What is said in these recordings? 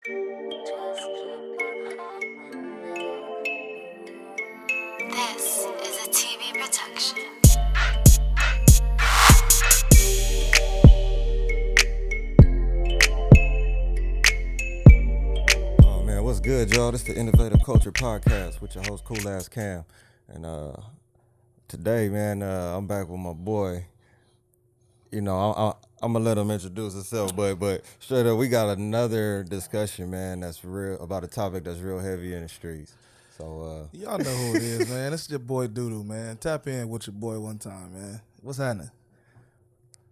This is a TV production. Oh man, what's good, y'all? This is the Innovative Culture Podcast with your host, Cool Ass Cam. And today, man, I'm back with my boy. You know, I'm gonna let him introduce himself, but straight up, we got another discussion, man. That's real about a topic that's real heavy in the streets. So Y'all know who it is, man. It's your boy Doodoo, man. Tap in with your boy one time, man. What's happening?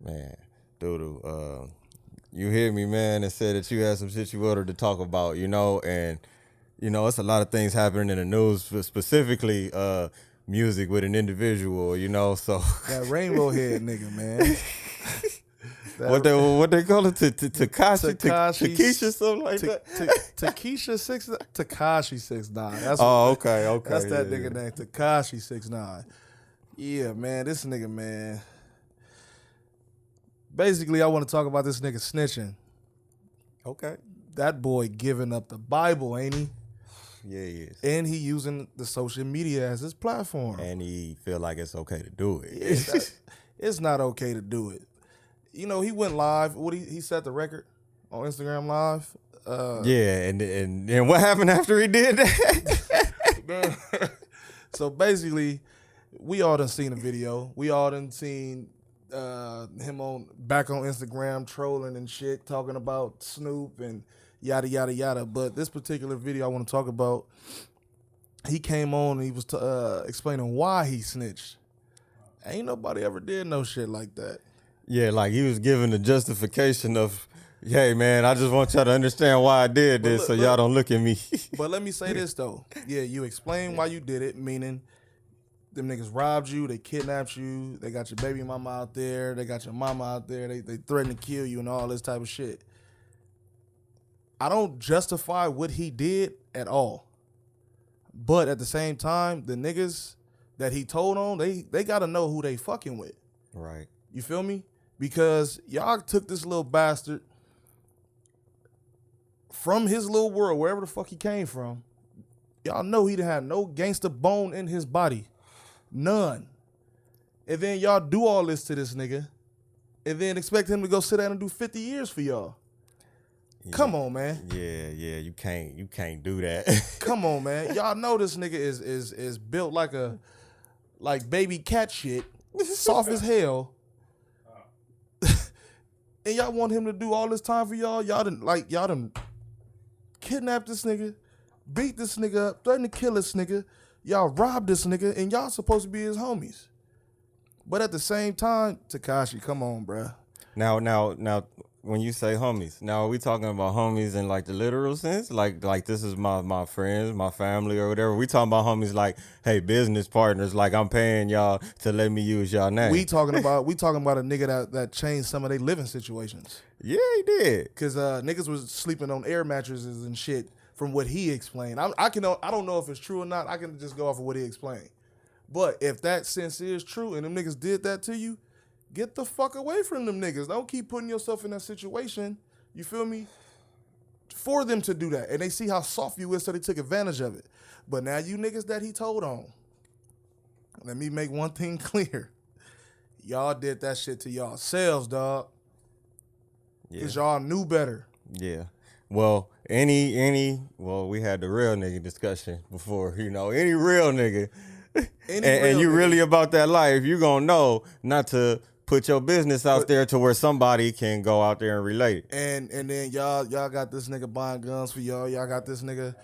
man, Doodoo, you hear me, man, and said that you had some shit you wanted to talk about, and it's a lot of things happening in the news, specifically music with an individual, so That rainbow head nigga, man. what they call it, Takesha, something like that. Tekashi 6ix9ine. That's Okay. That's that yeah. nigga name, Tekashi 6ix9ine. Yeah, man, this nigga, man. Basically, I want to talk about this nigga snitching. Okay. That boy giving up the Bible, ain't he? Yeah, he is. And he using the social media as his platform. And he feel like it's okay to do it. It's not okay to do it. He went live. He set the record on Instagram Live. Yeah, and what happened after he did that? So basically, we all done seen the video. We all done seen him back on Instagram trolling and shit, talking about Snoop and yada yada yada. But this particular video I want to talk about, he came on and he was explaining why he snitched. Ain't nobody ever did no shit like that. Yeah, like he was giving the justification of, hey man, I just want y'all to understand why I did this, so y'all don't look at me. But let me say this though. Yeah, you explain why you did it, meaning them niggas robbed you, they kidnapped you, they got your baby mama out there, they got your mama out there, they threatened to kill you and all this type of shit. I don't justify what he did at all. But at the same time, the niggas that he told on, they gotta know who they fucking with. Right. You feel me? Because y'all took this little bastard from his little world, wherever the fuck he came from. Y'all know he didn't have no gangster bone in his body. None. And then y'all do all this to this nigga and then expect him to go sit down and do 50 years for y'all. Yeah. Come on, man. Yeah, you can't do that. Come on, man. Y'all know this nigga is built like baby cat shit, soft as hell. And y'all want him to do all this time for y'all? Y'all done kidnapped this nigga, beat this nigga up, threatened to kill this nigga. Y'all robbed this nigga, and y'all supposed to be his homies. But at the same time, Tekashi, come on, bruh. Now, when you say homies, now are we talking about homies in like the literal sense? Like this is my friends, my family or whatever? We talking about homies like, hey, business partners, like I'm paying y'all to let me use y'all name. We talking about a nigga that changed some of their living situations. Yeah, he did. Cause niggas was sleeping on air mattresses and shit from what he explained. I don't know if it's true or not. I can just go off of what he explained. But if that sense is true and them niggas did that to you, get the fuck away from them niggas. Don't keep putting yourself in that situation, you feel me, for them to do that. And they see how soft you is, so they took advantage of it. But now you niggas that he told on, let me make one thing clear. Y'all did that shit to yourselves, dog. Because y'all knew better. Yeah. Well, we had the real nigga discussion before, any real nigga. And you really about that life, you gonna know not to put your business out there to where somebody can go out there and relate. And then y'all got this nigga buying guns for y'all. Y'all got this nigga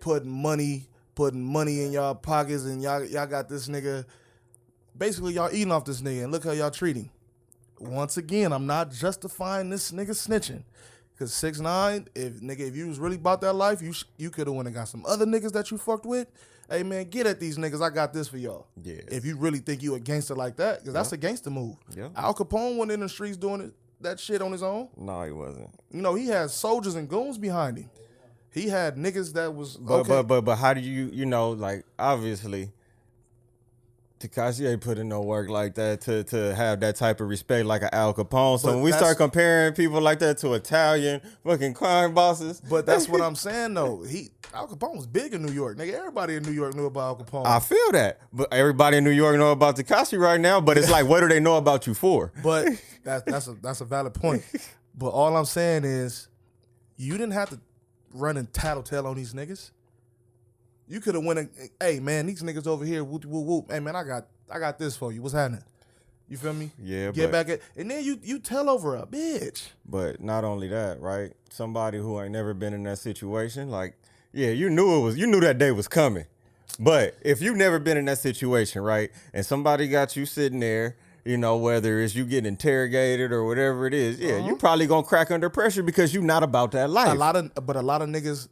putting money in y'all pockets, and y'all got this nigga. Basically, y'all eating off this nigga, and look how y'all treat him. Once again, I'm not justifying this nigga snitching. Cause 6ix9ine, if you was really about that life, you could have went and got some other niggas that you fucked with. Hey man, get at these niggas. I got this for y'all. Yeah. If you really think you a gangster like that, because that's a gangster move. Yeah. Al Capone went in the streets doing that shit on his own. No, he wasn't. He had soldiers and goons behind him. He had niggas that was But how do you like obviously Tekashi ain't put in no work like that to have that type of respect like an Al Capone. So But when we start comparing people like that to Italian fucking crime bosses. But that's what I'm saying though. Al Capone was big in New York. Nigga, everybody in New York knew about Al Capone. I feel that. But everybody in New York know about Tekashi right now. But it's like, what do they know about you for? But that's a valid point. But all I'm saying is, you didn't have to run and tattletale on these niggas. You could have went and, hey man, these niggas over here, whoop whoop whoop. Hey man, I got this for you. What's happening? You feel me? Yeah. Get back at, and then you tell over a bitch. But not only that, right? Somebody who ain't never been in that situation, like, yeah, you knew that day was coming. But if you never been in that situation, right, and somebody got you sitting there, you know, whether it's you getting interrogated or whatever it is, yeah, you probably gonna crack under pressure because you not about that life. A lot of niggas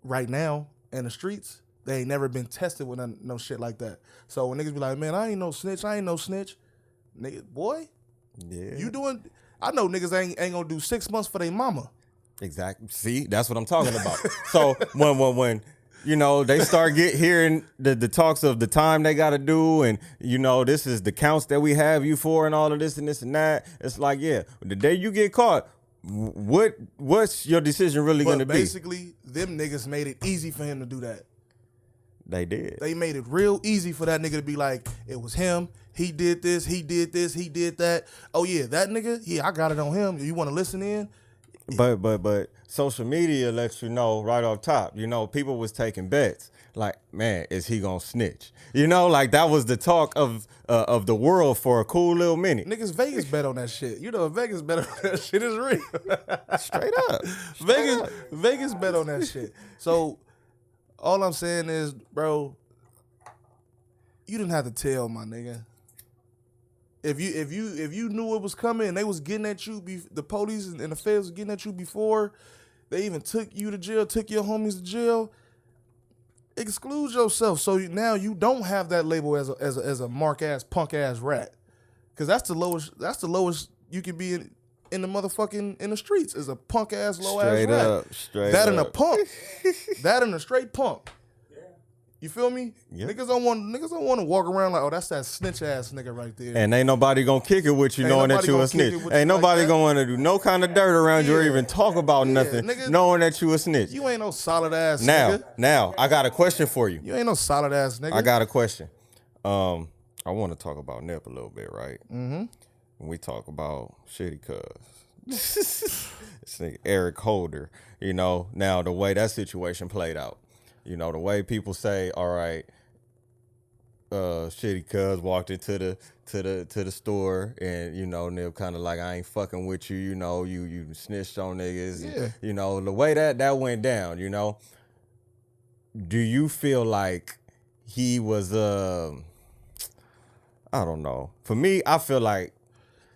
right now in the streets, they ain't never been tested with no shit like that. So when niggas be like, man, I ain't no snitch, nigga, boy, Yeah. you doing? I know niggas ain't gonna do 6 months for their mama. Exactly. See, that's what I'm talking about. So when you know they start hearing the talks of the time they got to do, and you know this is the counts that we have you for, and all of this and this and that. It's like, yeah, the day you get caught, what's your decision really going to be? Basically, them niggas made it easy for him to do that. They did. They made it real easy for that nigga to be like, it was him. He did this. He did this. He did that. Oh yeah, that nigga. Yeah, I got it on him. You want to listen in? But social media lets you know right off top. You know, people was taking bets. Like, man, is he gonna snitch? You know, like that was the talk of the world for a cool little minute. Niggas Vegas bet on that shit. You know, Vegas bet on that shit is real. Straight up. Vegas bet on that shit. So all I'm saying is, bro, you didn't have to tell, my nigga. If you knew it was coming and they was getting at you, the police and the feds was getting at you before they even took you to jail, took your homies to jail, exclude yourself. So now you don't have that label as a mark ass punk ass rat, because that's the lowest you can be in the motherfucking in the streets is a punk ass low ass rat. Straight that up. and a punk, that and a straight punk. You feel me? Yep. Niggas don't want to walk around like, oh, that's that snitch ass nigga right there. And ain't nobody gonna kick it with you knowing that you a snitch. Ain't nobody gonna want to do no kind of dirt around you or even talk about nothing nigga, knowing that you a snitch. You ain't no solid ass nigga. Now, I got a question for you. You ain't no solid ass nigga. I got a question. I want to talk about Nip a little bit, right? Mm-hmm. When we talk about shitty cuz. This nigga Eric Holder, you know, now the way that situation played out. You know, the way people say, all right, shitty cuz walked into the store and, you know, Nip kind of like, I ain't fucking with you, you know, you snitched on niggas. Yeah. You know, the way that went down, you know. Do you feel like he was I don't know. For me, I feel like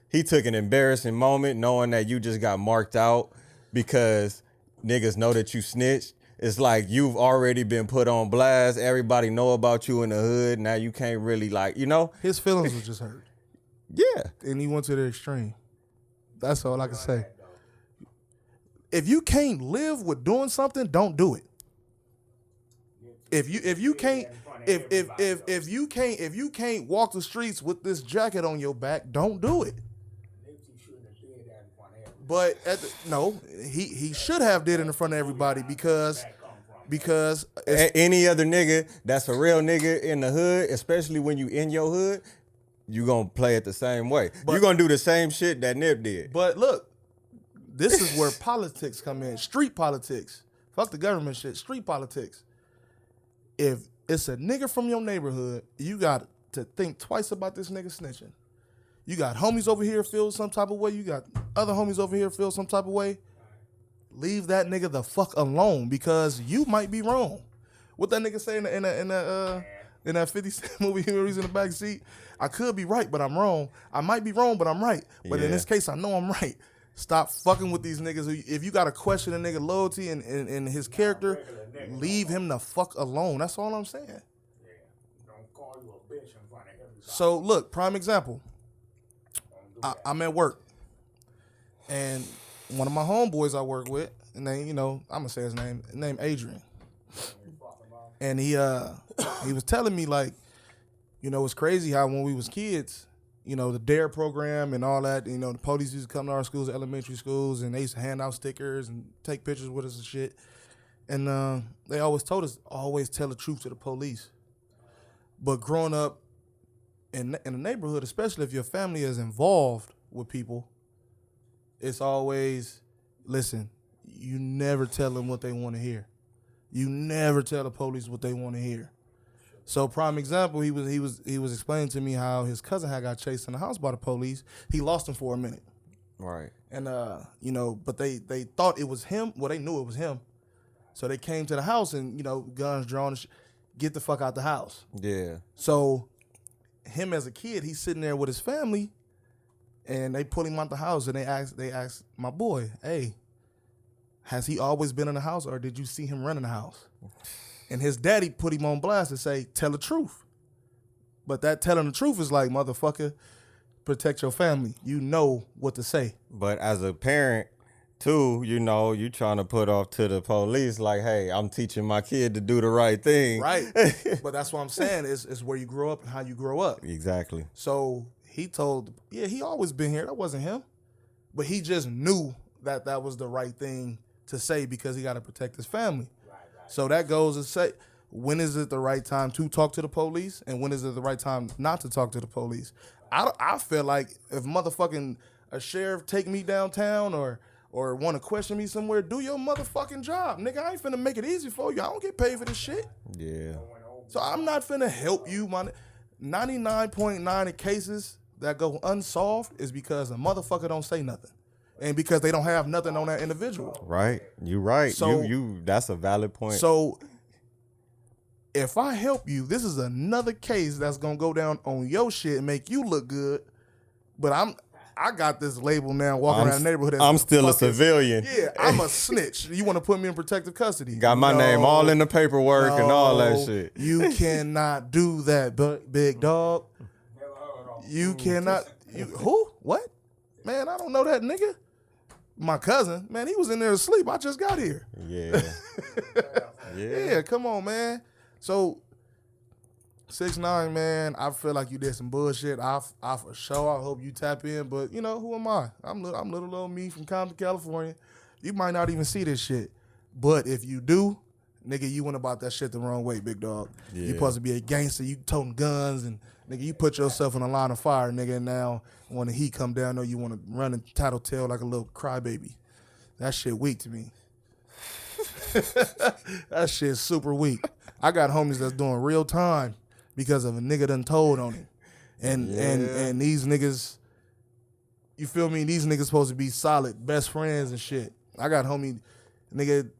he took an embarrassing moment knowing that you just got marked out because niggas know that you snitched. It's like you've already been put on blast. Everybody know about you in the hood. Now you can't really like, you know. His feelings was just hurt. Yeah. And he went to the extreme. That's all I can say. If you can't live with doing something, don't do it. If you can't walk the streets with this jacket on your back, don't do it. But he should have did it in front of everybody because any other nigga that's a real nigga in the hood, especially when you in your hood, you gonna play it the same way. You gonna do the same shit that Nip did. But look, this is where politics come in. Street politics. Fuck the government shit. Street politics. If it's a nigga from your neighborhood, you got to think twice about this nigga snitching. You got homies over here feel some type of way. You got other homies over here feel some type of way. Leave that nigga the fuck alone because you might be wrong. What that nigga say in that 50 Cent movie where he's in the back seat? I could be right, but I'm wrong. I might be wrong, but I'm right. But in this case, I know I'm right. Stop fucking with these niggas. If you got to question a nigga loyalty and his character, leave him the fuck alone. That's all I'm saying. Don't call you a bitch in front of everybody. So look, prime example. I'm at work, and one of my homeboys I work with, and then I'm gonna say his name Adrian, and he was telling me like, You know, it's crazy how when we was kids, you know, the DARE program and all that, you know, the police used to come to our schools, elementary schools, and they used to hand out stickers and take pictures with us and shit. And they always told us, always tell the truth to the police. But growing up in the neighborhood, especially if your family is involved with people, it's always, listen, you never tell them what they want to hear. You never tell the police what they want to hear. So prime example, he was explaining to me how his cousin had got chased in the house by the police. He lost him for a minute. Right. And you know, but they thought it was him. Well, they knew it was him. So they came to the house and, you know, guns drawn, get the fuck out the house. Yeah. So him as a kid, he's sitting there with his family, and they pull him out the house, and they asked my boy, hey, has he always been in the house, or did you see him run in the house? And his daddy put him on blast and say, tell the truth. But that telling the truth is like, motherfucker, protect your family. You know what to say. But as a parent, too, you know, you trying to put off to the police like, hey, I'm teaching my kid to do the right thing. Right. But that's what I'm saying. It's where you grow up and how you grow up. Exactly. So he told, yeah, he always been here. That wasn't him. But he just knew that that was the right thing to say because he got to protect his family. So that goes to say, when is it the right time to talk to the police, and when is it the right time not to talk to the police? I feel like if motherfucking a sheriff take me downtown or want to question me somewhere, do your motherfucking job. Nigga, I ain't finna make it easy for you. I don't get paid for this shit. Yeah. So I'm not finna help you. 99.9 of cases that go unsolved is because a motherfucker don't say nothing. And because they don't have nothing on that individual. Right. You right. So, you that's a valid point. So if I help you, this is another case that's gonna go down on your shit and make you look good. But I got this label now walking around the neighborhood. I'm still a civilian. Yeah, I'm a snitch. You want to put me in protective custody? Got my name all in the paperwork and all that shit. You cannot do that, big dog. You cannot. Who? What? Man, I don't know that nigga. My cousin, man, he was in there asleep. I just got here. Yeah. Yeah, come on, man. So 6ix9ine, man, I feel like you did some bullshit. I for sure, I hope you tap in. But you know, who am I? I'm little old me from Compton, California. You might not even see this shit. But if you do, nigga, you went about that shit the wrong way, big dog. Yeah. You supposed to be a gangster. You toting guns and nigga, you put yourself in a line of fire, nigga. And now when the heat come down, you want to run and tattletale like a little crybaby. That shit weak to me. That shit's super weak. I got homies that's doing real time because of a nigga done told on him. And these niggas, you feel me? These niggas supposed to be solid, best friends and shit. I got homie, nigga,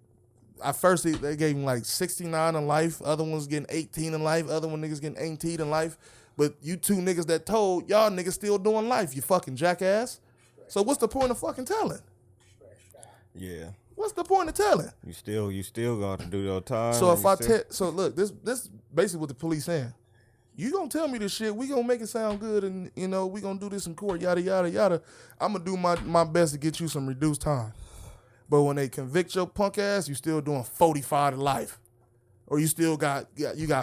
at first they gave him like 69 in life, other ones getting 18 in life, other one niggas getting 18 in life. But you two niggas that told, y'all niggas still doing life, you fucking jackass. So what's the point of fucking telling? Yeah. What's the point of telling? You still got to do your time. So if I so look, this basically what the police saying. You gonna tell me this shit, we gonna make it sound good, and you know, we gonna do this in court, yada, yada, yada. I'm gonna do my best to get you some reduced time. But when they convict your punk ass, you still doing 45 to life. Or you still got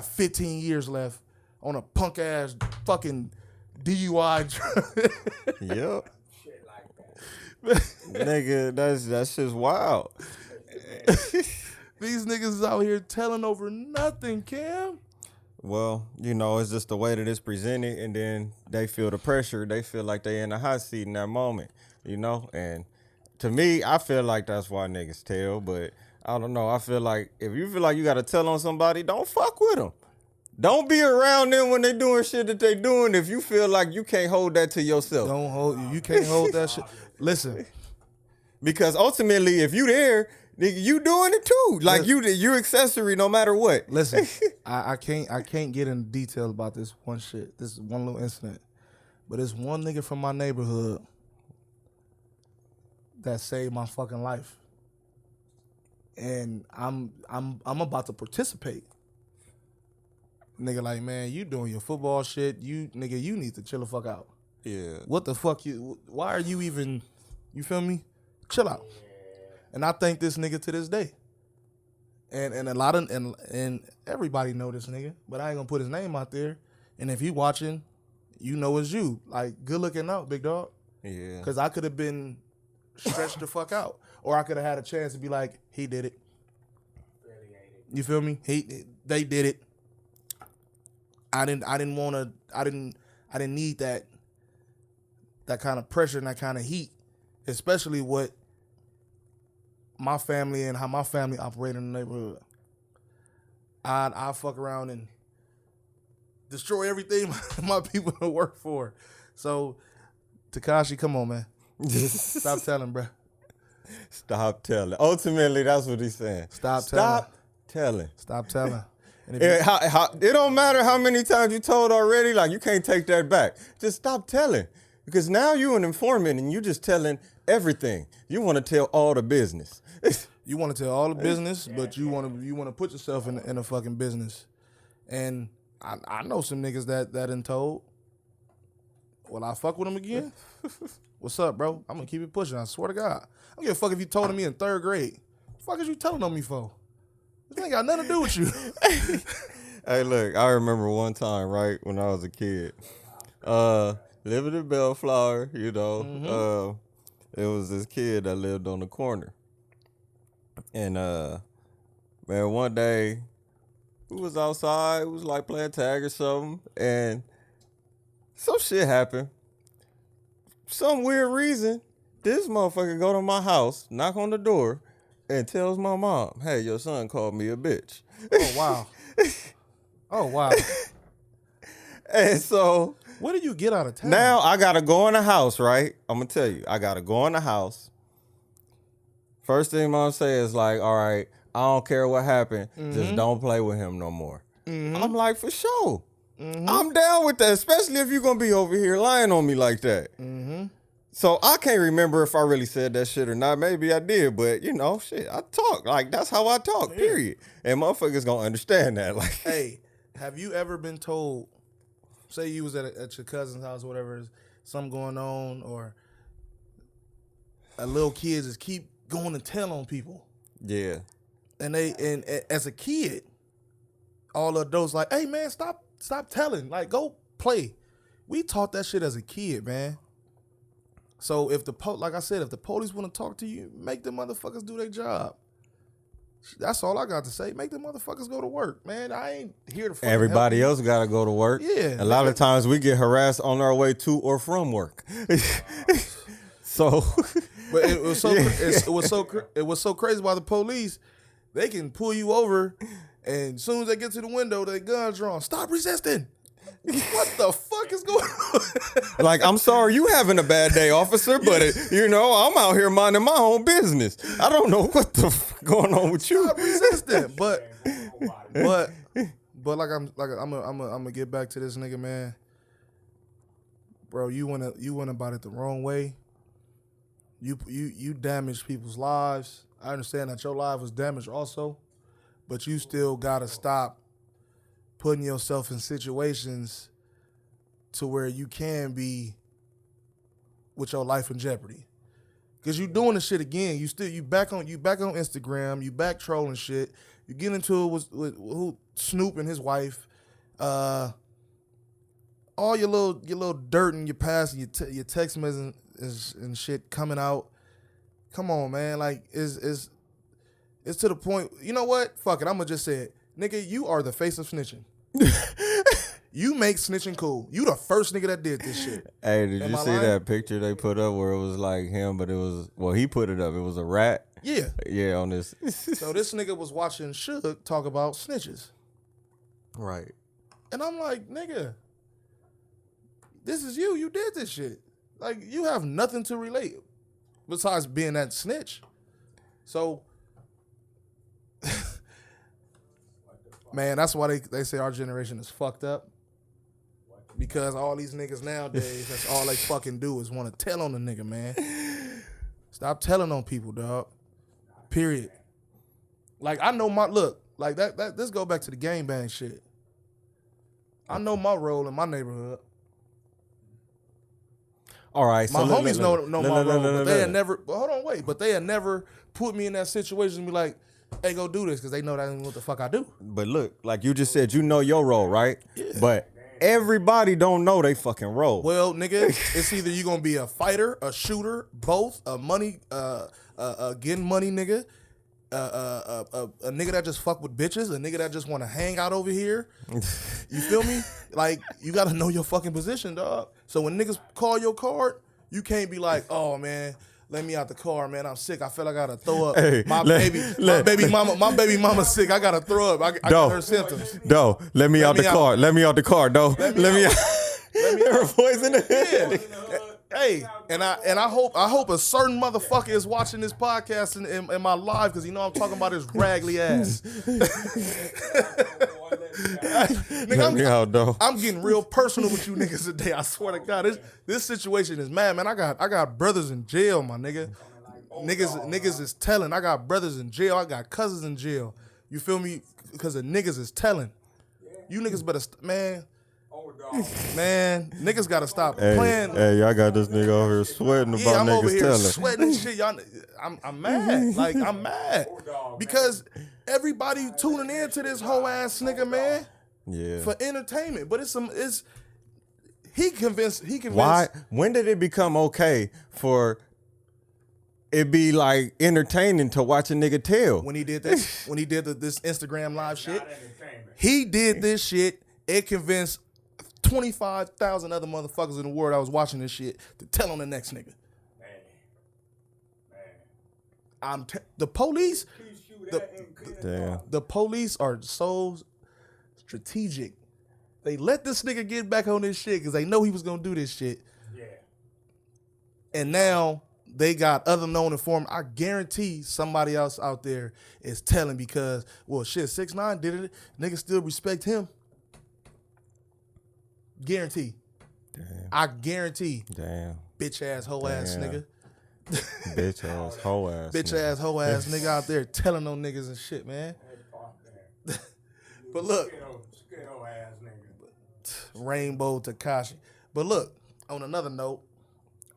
15 years left on a punk ass fucking DUI. Yep. Nigga, that's just wild. These niggas is out here telling over nothing, Cam. Well, you know, it's just the way that it's presented, and then they feel the pressure. They feel like they in the hot seat in that moment, you know? And to me, I feel like that's why niggas tell, but I don't know. I feel like if you feel like you got to tell on somebody, don't fuck with them. Don't be around them when they doing shit that they doing if you feel like you can't hold that to yourself. You can't hold that shit. Listen. Because ultimately, if you there, nigga, you doing it too. Like you're accessory no matter what. Listen, I can't get into detail about this one shit. This is one little incident. But it's one nigga from my neighborhood that saved my fucking life. And I'm about to participate. Nigga like, man, you doing your football shit. You need to chill the fuck out. Yeah. What the fuck why are you even, you feel me? Chill out. And I thank this nigga to this day. And a lot of and everybody know this nigga, but I ain't gonna put his name out there. And if he watching, you know it's you. Like, good looking out, big dog. Yeah. Because I could have been stretched the fuck out. Or I could have had a chance to be like, he did it. You feel me? They did it. I didn't need that kind of pressure and that kind of heat, especially what my family and how my family operate in the neighborhood. I'll fuck around and destroy everything my people work for. So, Tekashi, come on, man. Stop telling, bro. Stop telling. Ultimately, that's what he's saying. Stop telling. Stop telling. And It don't matter how many times you told already. Like, you can't take that back. Just stop telling. Because now you an informant and you just telling everything. You want to tell all the business. You want to tell all the business, but you want to put yourself in a fucking business. And I know some niggas that done told. Will I fuck with them again? What's up, bro? I'm gonna keep it pushing. I swear to God. I don't give a fuck if you told me in 3rd grade. The fuck is you telling on me for? This ain't got nothing to do with you. Hey, look, I remember one time, right, when I was a kid. Living in Bellflower, you know. It was this kid that lived on the corner. And, man, one day, we was outside. We was, like, playing tag or something. And some shit happened. Some weird reason, this motherfucker go to my house, knock on the door, and tells my mom, hey, your son called me a bitch. Oh, wow. Oh, wow. And so... What did you get out of town? Now I got to go in the house, right? I'm going to tell you. I got to go in the house. First thing mom say is like, all right, I don't care what happened. Just don't play with him no more. I'm like, for sure. I'm down with that, especially if you're going to be over here lying on me like that. So I can't remember if I really said that shit or not. Maybe I did, but, you know, shit, I talk. Like, that's how I talk, period. And motherfuckers going to understand that. Like, hey, have you ever been told, say you was at your cousin's house or whatever, something going on, or a little kid just keep going to tell on people? Yeah. And as a kid, all the adults like, hey, man, stop telling. Like, go play. We taught that shit as a kid, man. So if like I said, if the police want to talk to you, make the motherfuckers do their job. That's all I got to say. Make the motherfuckers go to work, man. I ain't here to fucking Everybody help else got to go to work. Yeah. A lot of times we get harassed on our way to or from work. So, but it was so crazy by the police. They can pull you over, and as soon as they get to the window, their guns drawn. Stop resisting. What the fuck is going on? Like, I'm sorry you having a bad day, officer, but you know, I'm out here minding my own business. I don't know what the fuck going on with you. Stop resisting. But like I'm gonna get back to this nigga, man. Bro, you went about it the wrong way. You damaged people's lives. I understand that your life was damaged also, but you still gotta stop putting yourself in situations to where you can be with your life in jeopardy. Cause you doing the shit again. You back on Instagram. You back trolling shit. You get into it with Snoop and his wife. All your little dirt in your past, and your text messages and shit coming out. Come on, man. Like it's to the point. You know what? Fuck it. I'm gonna just say it, nigga. You are the face of snitching. You make snitching cool. You the first nigga that did this shit. Hey, did you see that picture they put up where it was like him, but it was, well, he put it up. It was a rat. Yeah. Yeah, on this. So this nigga was watching Suge talk about snitches. Right. And I'm like, nigga, this is you. You did this shit. Like, you have nothing to relate besides being that snitch. So, man, that's why they say our generation is fucked up. Because all these niggas nowadays, that's all they fucking do is want to tell on the nigga, man. Stop telling on people, dog. Period. Like, I know like that this go back to the gangbang shit. I know my role in my neighborhood. All right, my so homies know my role, but they had never. But hold on, wait. But they had never put me in that situation and be like, "Hey, go do this," because they know that ain't what the fuck I do. But look, like you just said, you know your role, right? Yeah. But everybody don't know they fucking role. Well, nigga, it's either you gonna be a fighter, a shooter, both, getting money nigga, a nigga that just fuck with bitches, a nigga that just want to hang out over here. You feel me? Like, you gotta know your fucking position, dog. So when niggas call your card, you can't be like, oh man, let me out the car, man. I'm sick. I feel like I gotta throw up. Hey, my baby mama sick. I gotta throw up. I got her symptoms. Let me out the car. Let me out the car, Let me out. Her voice in the head. Yeah. Hey, and I hope a certain motherfucker is watching this podcast in my live, because I'm talking about his raggly ass. Nigga, I'm getting real personal with you niggas today. I swear to God, this situation is mad, man. I got brothers in jail, my nigga. Niggas is telling. I got brothers in jail. I got cousins in jail. You feel me? Because the niggas is telling. You niggas better, man. Man, niggas gotta stop playing. Hey, y'all got this nigga over here sweating about I'm niggas over here telling. sweating and shit. Y'all, I'm mad. Like, I'm mad because everybody tuning in to this whole ass nigga, man. Yeah. For entertainment, but he convinced. Why? When did it become okay for it be like entertaining to watch a nigga tell? When he did this, this Instagram live shit, he did this shit. It convinced 25,000 other motherfuckers in the world that was watching this shit to tell on the next nigga. The police. The police are so strategic. They let this nigga get back on this shit because they know he was gonna do this shit. Yeah. And now they got other known informants. I guarantee somebody else out there is telling because, well, shit, 6ix9ine did it. Niggas still respect him. Guarantee. Damn. I guarantee. Damn. Bitch ass hoe ass nigga. Bitch ass hoe ass. Bitch ass hoe ass nigga out there telling on niggas and shit, man. But look. Rainbow Tekashi. But look, on another note,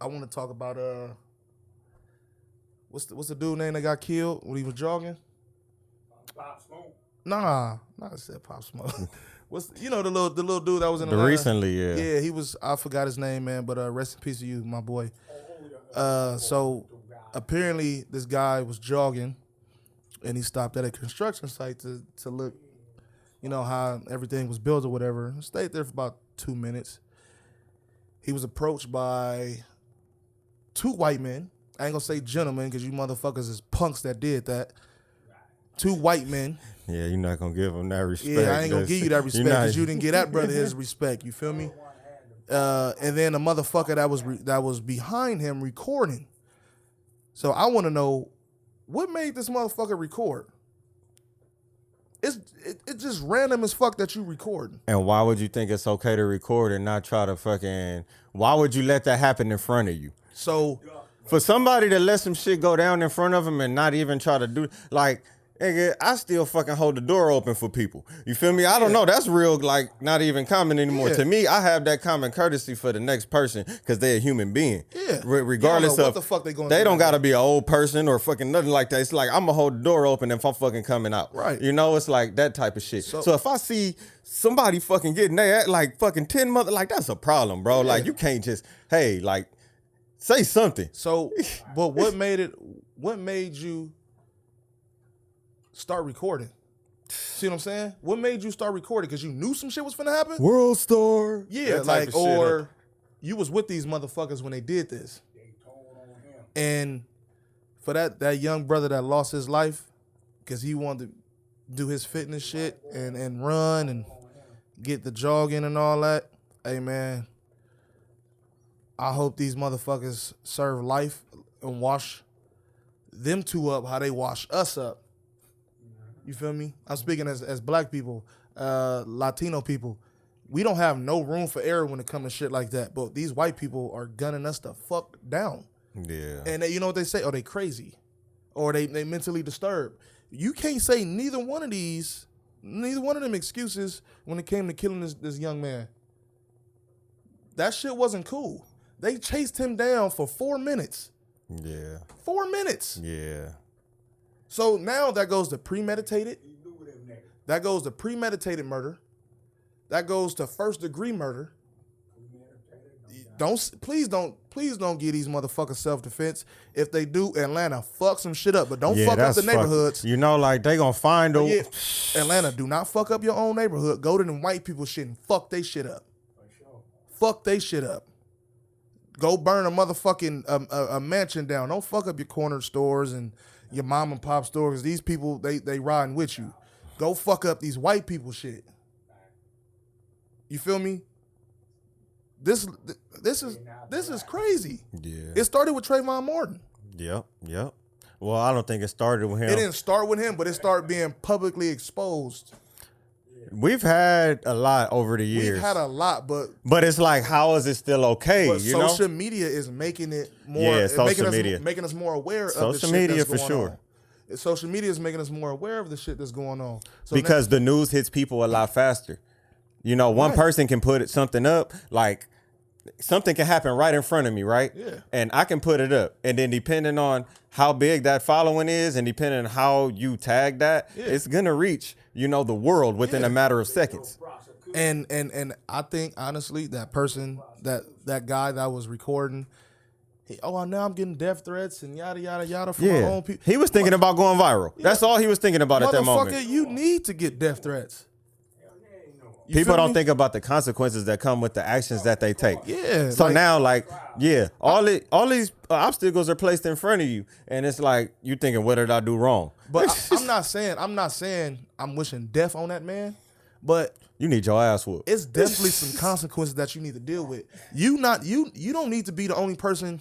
I want to talk about what's the dude name that got killed when he was jogging? Pop Smoke. Nah, I said Pop Smoke. The little dude that was in the recently, yeah. Yeah, he was, I forgot his name, man, but rest in peace to you, my boy. So apparently this guy was jogging and he stopped at a construction site to look, how everything was built or whatever. Stayed there for about 2 minutes. He was approached by 2 white men. I ain't gonna say gentlemen because you motherfuckers is punks that did that. 2 white men. Yeah, you're not gonna give him that respect. Yeah, I ain't gonna give you that respect because you didn't give that brother his respect. You feel me? And then a motherfucker that was behind him recording. So I want to know what made this motherfucker record. It's just random as fuck that you recording. And why would you think it's okay to record and not try to fucking? Why would you let that happen in front of you? So for somebody to let some shit go down in front of him and not even try to do like. Nigga, I still fucking hold the door open for people. You feel me? I don't know. That's real, like, not even common anymore. Yeah. To me, I have that common courtesy for the next person because they're a human being. Yeah. Regardless of what the fuck they don't gotta be an old person or fucking nothing like that. It's like I'm gonna hold the door open if I'm fucking coming out. Right. It's like that type of shit. So if I see somebody fucking getting there like fucking 10 mother, like that's a problem, bro. Yeah. Like you can't just, hey, like, say something. So, but what made you start recording? See what I'm saying? What made you start recording? Because you knew some shit was finna happen? World Star. Yeah, like, or you was with these motherfuckers when they did this. And for that young brother that lost his life because he wanted to do his fitness shit and run and get the jog in and all that, hey, man, I hope these motherfuckers serve life and wash them 2 up how they wash us up. You feel me? I'm speaking as black people, Latino people. We don't have no room for error when it comes to shit like that. But these white people are gunning us the fuck down. Yeah. And you know what they say? Oh, they crazy. Or they mentally disturbed. You can't say neither one of them excuses when it came to killing this young man. That shit wasn't cool. They chased him down for 4 minutes. Yeah. 4 minutes. Yeah. So now that goes to premeditated. That goes to premeditated murder. That goes to first degree murder. Please don't give these motherfuckers self-defense. If they do, Atlanta, fuck some shit up. But don't fuck up the neighborhoods. You know, like they gonna find them. Yeah. Atlanta, do not fuck up your own neighborhood. Go to them white people shit and fuck they shit up. Fuck they shit up. Go burn a motherfucking a mansion down. Don't fuck up your corner stores and your mom and pop stores. These people, they riding with you. Go fuck up these white people shit. You feel me? This is crazy. Yeah. It started with Trayvon Martin. Yep. Well, I don't think it started with him. It didn't start with him, but it started being publicly exposed. We've had a lot over the years. We've had a lot, but it's like, how is it still okay? But you know, social media is making it more. Yeah, social media making us more aware of the social shit media that's for going sure. on. Social media is making us more aware of the shit that's going on. So Because the news hits people a lot faster. You know, one person can put something up, like something can happen right in front of me, right? Yeah. And I can put it up. And then depending on how big that following is and depending on how you tag that, it's going to reach, you know, the world within a matter of seconds. And I think, honestly, that person, that guy that was recording, now I'm getting death threats and yada, yada, yada from my own people. He was thinking about going viral. Yeah. That's all he was thinking about at that moment. Motherfucker, you need to get death threats. People don't think about the consequences that come with the actions that they take. Yeah. So now, all these obstacles are placed in front of you, and it's like you thinking, what did I do wrong? But I'm not saying I'm wishing death on that man, but you need your ass whooped. it's definitely some consequences that you need to deal with. You don't need to be the only person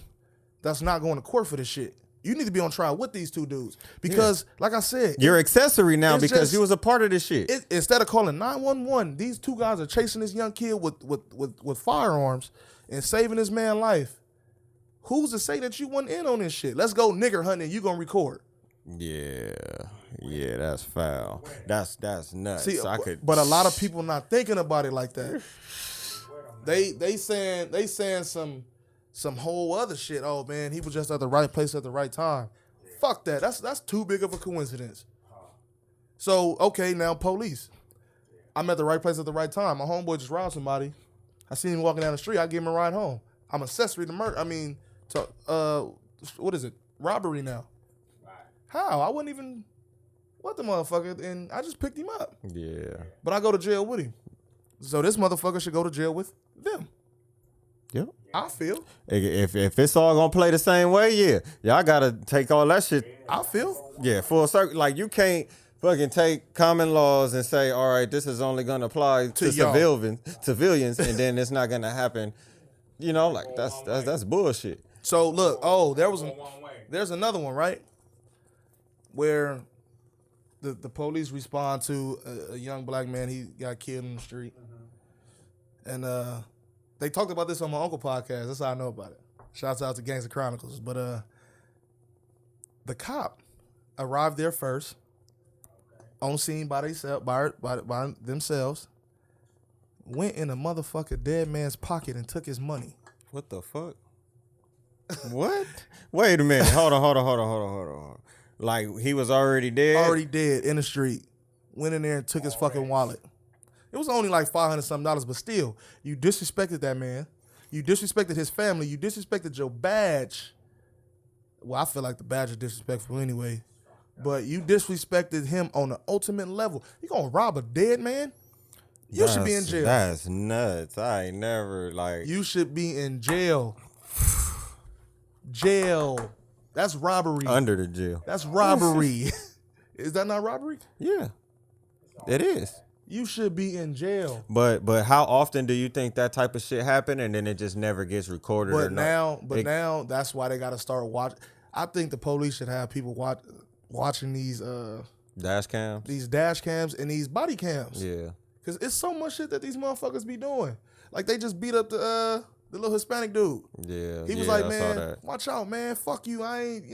that's not going to court for this shit. You need to be on trial with these two dudes because, like I said, you're accessory now because you was a part of this shit. Instead of calling 911, these two guys are chasing this young kid with firearms and saving this man's life. Who's to say that you wasn't in on this shit? Let's go nigger hunting. You gonna record? Yeah, that's foul. That's nuts. See, but a lot of people not thinking about it like that. They saying some whole other shit. Oh man, he was just at the right place at the right time. Fuck that. That's too big of a coincidence. So okay, now police. I'm at the right place at the right time. My homeboy just robbed somebody. I seen him walking down the street. I give him a ride home. I'm accessory to murder. What is it? Robbery now. How? I wasn't even what the motherfucker, and I just picked him up. Yeah. But I go to jail with him. So this motherfucker should go to jail with them. Yep. I feel. If it's all gonna play the same way, y'all gotta take all that shit. I feel. Yeah, full circle. Like you can't fucking take common laws and say, all right, this is only gonna apply to civilians, and then it's not gonna happen. You know, like that's bullshit. So look, there's another one, right? Where the police respond to a young black man. He got killed in the street, and they talked about this on my uncle podcast. That's how I know about it. Shouts out to Gangsta Chronicles. But the cop arrived there first, on scene by themselves, went in a motherfucker dead man's pocket and took his money. What the fuck? What? Wait a minute. Hold on. Like he was already dead? Already dead in the street. Went in there and took his fucking wallet. It was only like $500-something, but still, you disrespected that man. You disrespected his family. You disrespected your badge. Well, I feel like the badge is disrespectful anyway. But you disrespected him on the ultimate level. You gonna rob a dead man? You should be in jail. That's nuts. I ain't never You should be in jail. Jail. That's robbery. Under the jail. That's robbery. Is that not robbery? Yeah. It is. You should be in jail. But how often do you think that type of shit happen and then it just never gets recorded? But now that's why they got to start watching. I think the police should have people watching these dash cams, and these body cams. Yeah, because it's so much shit that these motherfuckers be doing. Like they just beat up the little Hispanic dude. Yeah, he was like, man, watch out, man, fuck you, I ain't,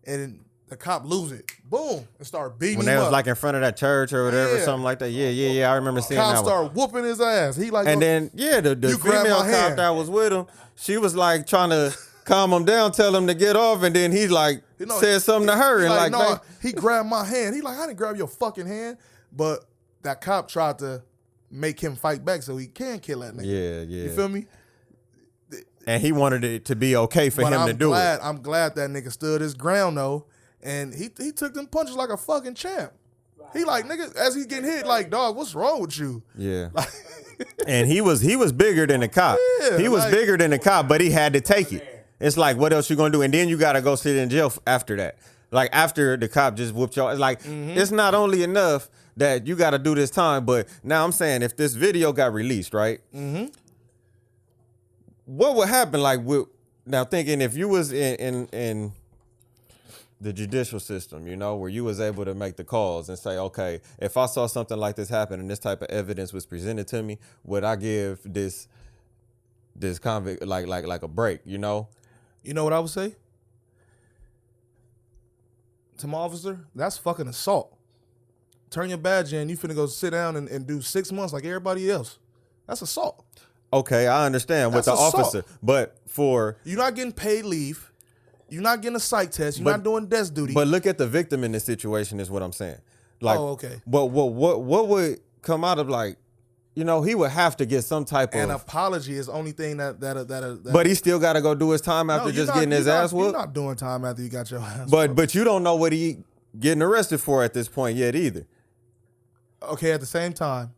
and the cop lose it, boom, and start beating him up. When they was like in front of that church or whatever, something like that. Yeah, I remember seeing that. Cop start whooping his ass. He like, and then the female cop that was with him, she was like trying to calm him down, tell him to get off, and then he like said something to her, and he grabbed my hand. He like, I didn't grab your fucking hand, but that cop tried to make him fight back so he can kill that nigga. Yeah, yeah. You feel me? And he wanted it to be okay for him to do it. I'm glad that nigga stood his ground though, and he took them punches like a fucking champ. He like, nigga, as he's getting hit, like, dog, what's wrong with you? Yeah. And he was bigger than the cop. Yeah, he was like, bigger than the cop, but he had to take it. It's like, what else you gonna do? And then you gotta go sit in jail after that. Like after the cop just whooped y'all. It's like, it's not only enough that you gotta do this time, but now I'm saying if this video got released, right? What would happen? Like, now thinking if you was in the judicial system, you know, where you was able to make the calls and say, okay, if I saw something like this happen and this type of evidence was presented to me, would I give this convict like a break, you know? You know what I would say? To my officer, that's fucking assault. Turn your badge in, you finna go sit down and do 6 months like everybody else. That's assault. Okay, I understand with the That's assault. officer, but You're not getting paid leave. You're not getting a psych test. You're not doing desk duty. But look at the victim in this situation is what I'm saying. Like, oh, okay. But what would come out of, like, you know, he would have to get some type of an apology is the only thing that But he still got to go do his time after getting his ass whooped. You're not doing time after you got your ass whooped. But you don't know what he getting arrested for at this point yet either. Okay, at the same time,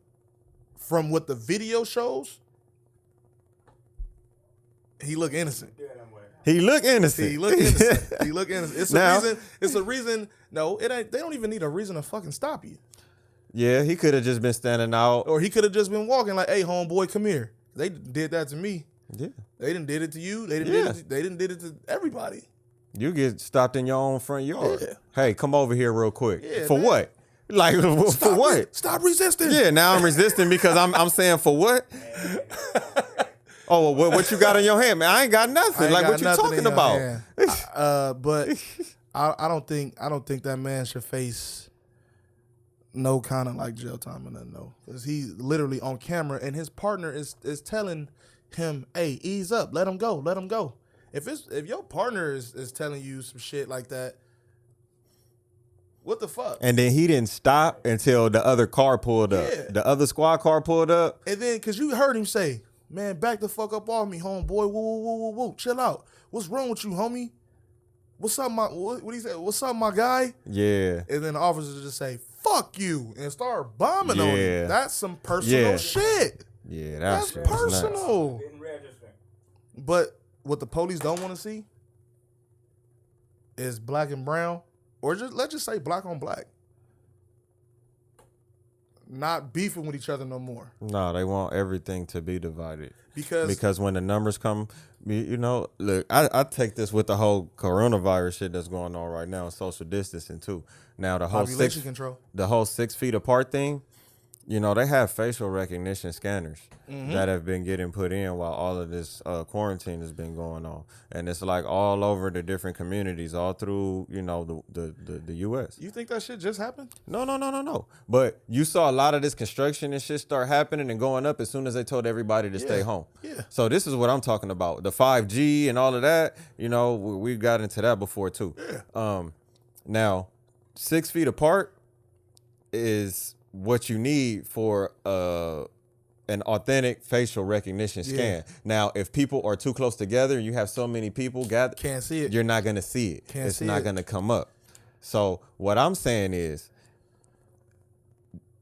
from what the video shows, he look innocent. He look innocent. He look innocent. He look innocent. It's a reason. It's a reason. No, it ain't. They don't even need a reason to fucking stop you. Yeah, he could have just been standing out, or he could have just been walking like, "Hey, homeboy, come here." They did that to me. Yeah, they didn't did it to you. They didn't did it to everybody. You get stopped in your own front yard. Yeah. Hey, come over here real quick. Yeah, for man. what? Like for what? Stop resisting. Yeah, now I'm resisting because I'm saying for what? Oh, well, what you got in your hand, man? I ain't got nothing. Like, what you talking about? But I don't think that man should face no kind of like jail time or nothing, though, because he's literally on camera and his partner is telling him, "Hey, ease up, let him go, let him go." If your partner is telling you some shit like that, what the fuck? And then he didn't stop until the other car pulled up. Yeah. The other squad car pulled up. And then, because you heard him say, "Man, back the fuck up off me, homeboy. Whoa, whoa, whoa, whoa, whoa. Chill out. What's wrong with you, homie? What's up, what he said? What's up, my guy?" Yeah. And then the officers just say, "Fuck you," and start bombing on you. That's some personal shit. Yeah, that's personal. But what the police don't want to see is black and brown, or let's just say black on black, not beefing with each other no more. No, they want everything to be divided. Because when the numbers come, you know, look, I take this with the whole coronavirus shit that's going on right now and social distancing too. Now the whole population control, the whole 6 feet apart thing, you know, they have facial recognition scanners that have been getting put in while all of this quarantine has been going on, and it's like all over the different communities, all through, you know, the U.S. You think that shit just happened? No. But you saw a lot of this construction and shit start happening and going up as soon as they told everybody to stay home. Yeah. So this is what I'm talking about. The 5G and all of that, you know, we got into that before too. Yeah. Now, 6 feet apart is what you need for an authentic facial recognition scan. Now, if people are too close together and you have so many people gathered, can't see it. You're not going to see it. It's not going to come up. So what I'm saying is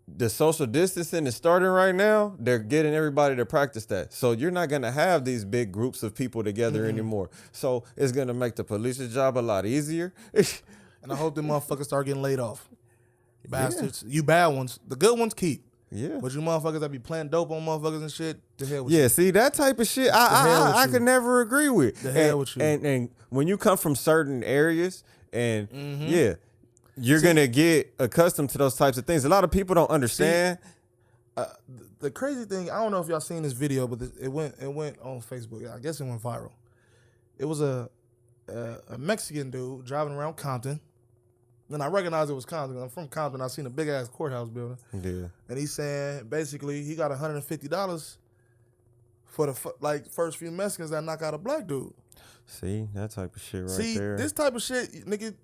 the social distancing is starting right now. They're getting everybody to practice that. So you're not going to have these big groups of people together anymore. So it's going to make the police's job a lot easier. And I hope them motherfuckers start getting laid off. Bastards. You bad ones. The good ones keep. Yeah. But you motherfuckers that be playing dope on motherfuckers and shit, the hell with you. Yeah, see, that type of shit, I could never agree with. The hell with you. And when you come from certain areas, and you're going to get accustomed to those types of things. A lot of people don't understand. See, the crazy thing, I don't know if y'all seen this video, but it went on Facebook. I guess it went viral. It was a Mexican dude driving around Compton. And I recognized it was Compton. I'm from Compton. I seen a big ass courthouse building. Yeah. And he's saying basically he got $150 for the first few Mexicans that knock out a black dude. See, that type of shit right there. See, this type of shit, nigga,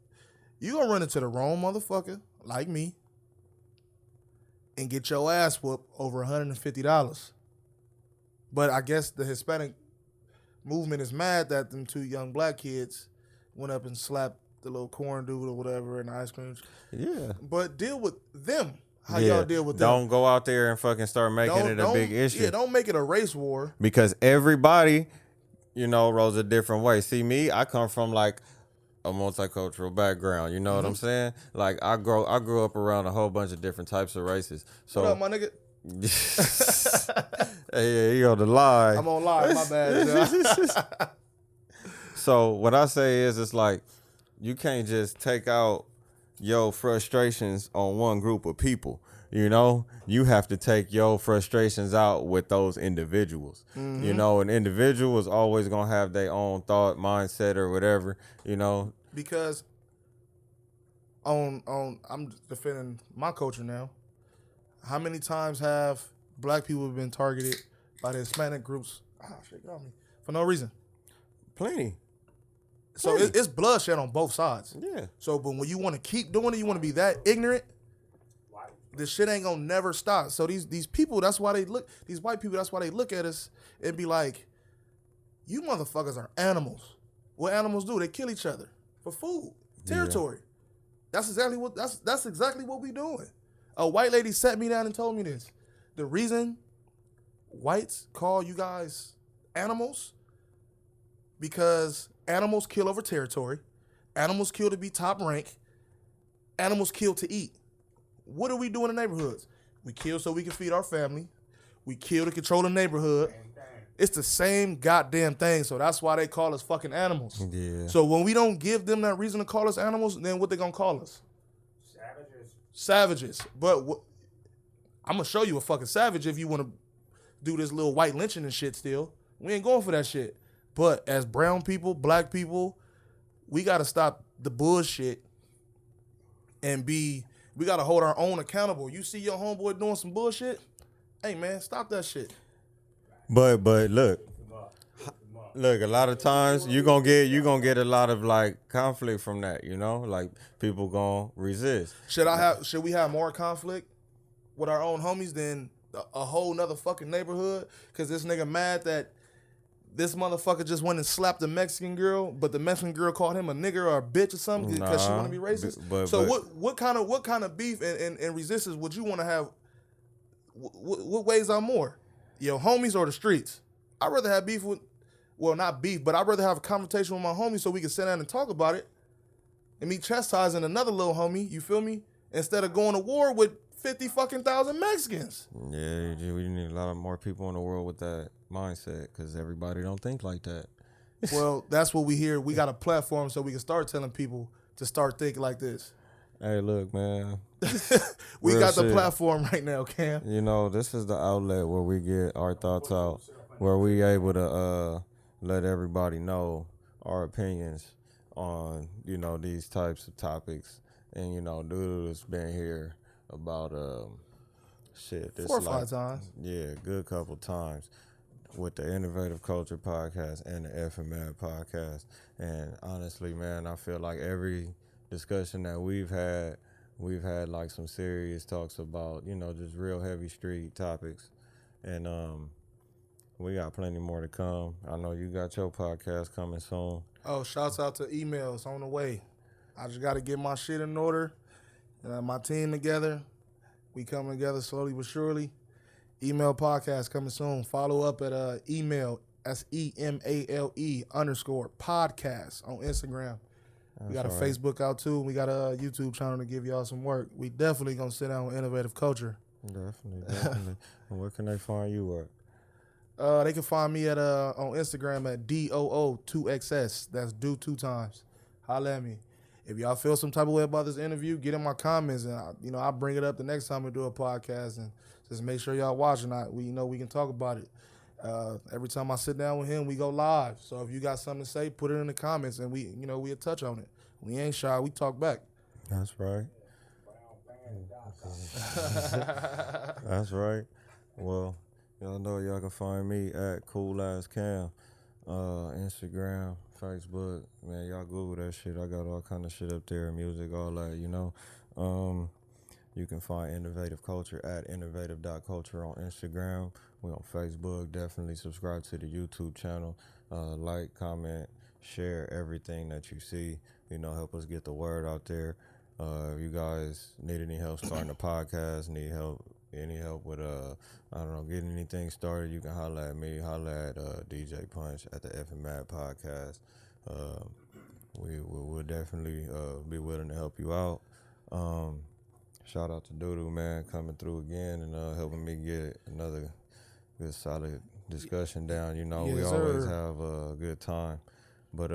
you gonna run into the wrong motherfucker like me. and get your ass whooped over $150. But I guess the Hispanic movement is mad that them 2 young black kids went up and slapped the little corn dude or whatever and ice cream. Yeah. But deal with them. How y'all deal with them? Don't go out there and fucking start making it a big issue. Yeah, don't make it a race war. Because everybody, rolls a different way. See, me, I come from like a multicultural background. You know what I'm saying? Like I grew up around a whole bunch of different types of races. So What up, my nigga? Hey, you on the line. I'm on live, my bad. So what I say is, it's like you can't just take out your frustrations on one group of people. You have to take your frustrations out with those individuals. An individual is always gonna have their own thought, mindset, or whatever. Because I'm defending my culture now. How many times have black people been targeted by the Hispanic groups? Shit got me for no reason. Plenty. So it's bloodshed on both sides. Yeah. So, but when you want to keep doing it, you want to be that ignorant. This shit ain't gonna never stop. So these people, that's why they look. These white people, that's why they look at us and be like, "You motherfuckers are animals." What animals do? They kill each other for food, territory. Yeah. That's exactly what we doing. A white lady sat me down and told me this. The reason whites call you guys animals because animals kill over territory. Animals kill to be top rank. Animals kill to eat. What do we do in the neighborhoods? We kill so we can feed our family. We kill to control the neighborhood. It's the same goddamn thing. So that's why they call us fucking animals. Yeah. So when we don't give them that reason to call us animals, then what they gonna call us? Savages. But I'm gonna show you a fucking savage if you want to do this little white lynching and shit still. We ain't going for that shit. But as brown people, black people, we gotta stop the bullshit and we gotta hold our own accountable. You see your homeboy doing some bullshit? Hey man, stop that shit. But look, a lot of times you gonna get a lot of like conflict from that, like people gonna resist. Should we have more conflict with our own homies than a whole nother fucking neighborhood? Cause this nigga mad that this motherfucker just went and slapped a Mexican girl, but the Mexican girl called him a nigger or a bitch or something because she want to be racist. What kind of beef and resistance would you want to have? What weighs on more, your homies or the streets? I'd rather have beef with, well, not beef, but I'd rather have a conversation with my homies so we can sit down and talk about it, and me chastising another little homie. You feel me? Instead of going to war with 50,000 Mexicans. Yeah, we need a lot of more people in the world with that mindset because everybody don't think like that. Well, that's what we hear. We got a platform so we can start telling people to start thinking like this. Hey, look, man. We got the platform right now, Cam. This is the outlet where we get our thoughts out, where we able to let everybody know our opinions on, these types of topics. And, Doodle's been here about this 4 or 5 times. Yeah, good couple times with the Innovative Culture Podcast and the F&M Podcast. And honestly, man, I feel like every discussion that we've had like some serious talks about, just real heavy street topics. And we got plenty more to come. I know you got your podcast coming soon. Oh, shouts out to emails on the way. I just got to get my shit in order. My team together. We coming together slowly but surely. Email podcast coming soon. Follow up at email SEMALE_podcast on Instagram. We got a Facebook out too. We got a YouTube channel to give y'all some work. We definitely gonna sit down with Innovative Culture. Definitely. And where can they find you at? They can find me at on Instagram at DOO2XS. That's do 2 times. Holla at me. If y'all feel some type of way about this interview, get in my comments and I'll bring it up the next time we do a podcast and just make sure y'all watching. We can talk about it. Every time I sit down with him, we go live. So if you got something to say, put it in the comments and we'll touch on it. We ain't shy. We talk back. That's right. That's right. Well, y'all know y'all can find me at CoolAssCam, Instagram, Facebook. Man, y'all Google that shit. I got all kind of shit up there, music, all that, You can find Innovative Culture at innovative.culture on Instagram. We on Facebook. Definitely subscribe to the YouTube channel. Like, comment, share everything that you see. Help us get the word out there. If you guys need any help starting a podcast, need help, any help with getting anything started, you can holler at me, holler at DJ Punch at the Ep.10 podcast. We'll definitely be willing to help you out. Shout out to Doodoo, man, coming through again and helping me get another good solid discussion down. Yes, we sir. always have a good time. But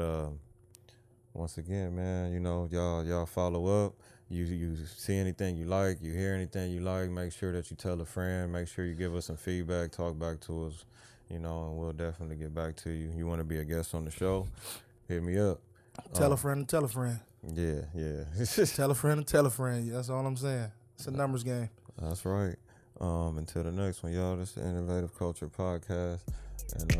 once again, man, y'all follow up. You see anything you like, you hear anything you like, make sure that you tell a friend, make sure you give us some feedback, talk back to us, and we'll definitely get back to you. You want to be a guest on the show, hit me up. Tell a friend and tell a friend. Yeah. Tell a friend and tell a friend. That's all I'm saying. It's a numbers game. That's right. Until the next one, y'all, this is the Innovative Culture Podcast. And